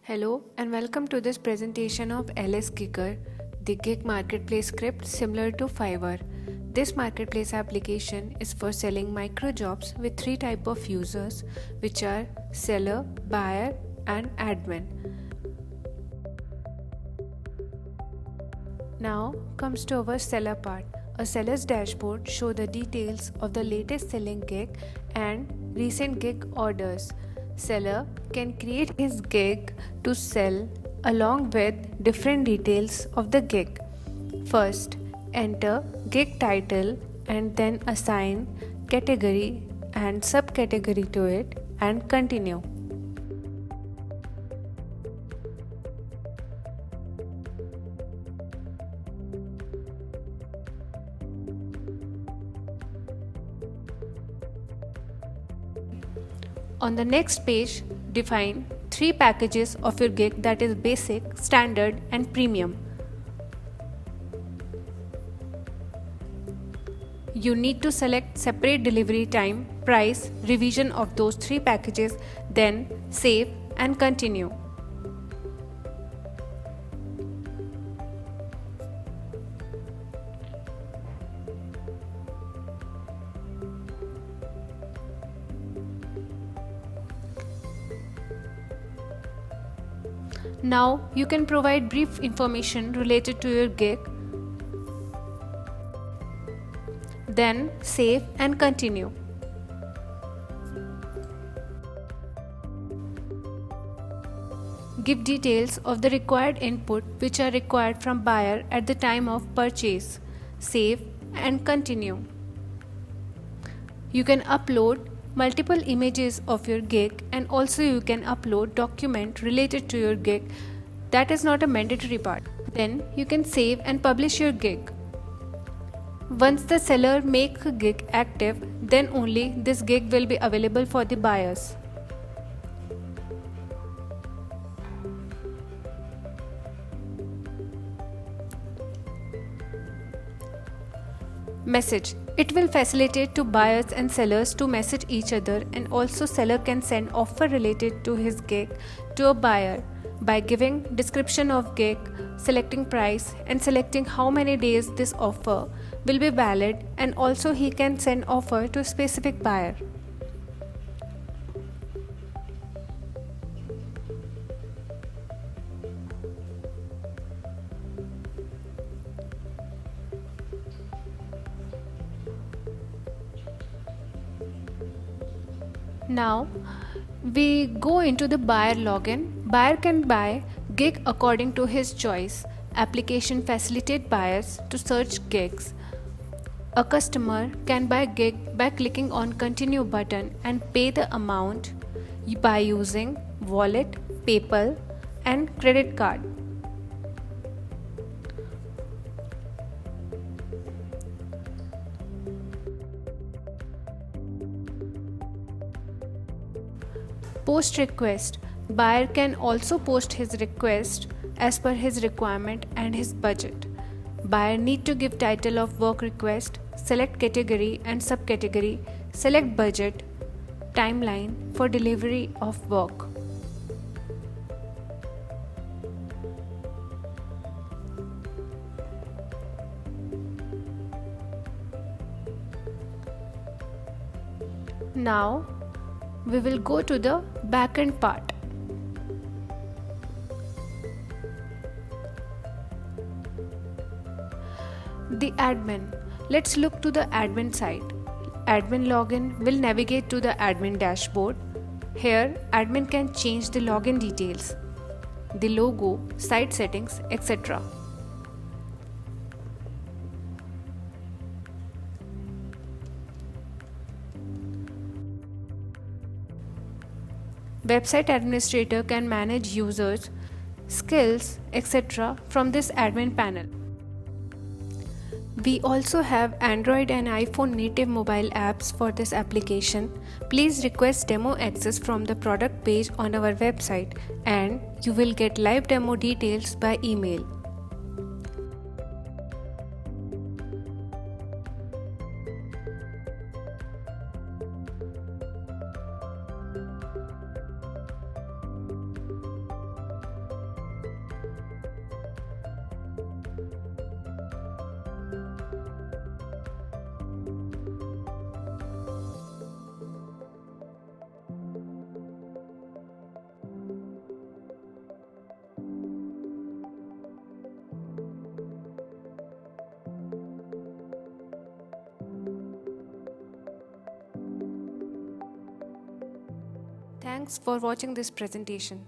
Hello and welcome to this presentation of LS Giger, the gig marketplace script similar to Fiverr. This marketplace application is for selling micro jobs with three types of users, which are seller, buyer, and admin. Now comes to our seller part. A seller's dashboard shows the details of the latest selling gig and recent gig orders. Seller can create his gig to sell along with different details of the gig. First, enter gig title and then assign category and subcategory to it and continue. On the next page, define three packages of your gig, that is basic, standard and premium. You need to select separate delivery time, price, revision of those three packages, then save and continue. Now you can provide brief information related to your gig, then save and continue. Give details of the required input which are required from buyer at the time of purchase. Save and continue. You can upload multiple images of your gig and also you can upload document related to your gig. That is not a mandatory part. Then you can save and publish your gig. Once the seller makes a gig active, then only this gig will be available for the buyers. Message. It will facilitate to buyers and sellers to message each other, and also seller can send offer related to his gig to a buyer by giving description of gig, selecting price and selecting how many days this offer will be valid, and also he can send offer to a specific buyer. Now we go into the buyer login. Buyer can buy gig according to his choice. Application facilitate buyers to search gigs. A customer can buy gig by clicking on continue button and pay the amount by using wallet, PayPal and credit card. Post request. Buyer can also post his request as per his requirement and his budget. Buyer need to give title of work request, select category and subcategory, select budget, timeline for delivery of work. Now we will go to the backend part. The admin. Let's look to the admin side. Admin login will navigate to the admin dashboard. Here, admin can change the login details, the logo, site settings, etc. Website administrator can manage users, skills, etc. from this admin panel. We also have Android and iPhone native mobile apps for this application. Please request demo access from the product page on our website and you will get live demo details by email. Thanks for watching this presentation.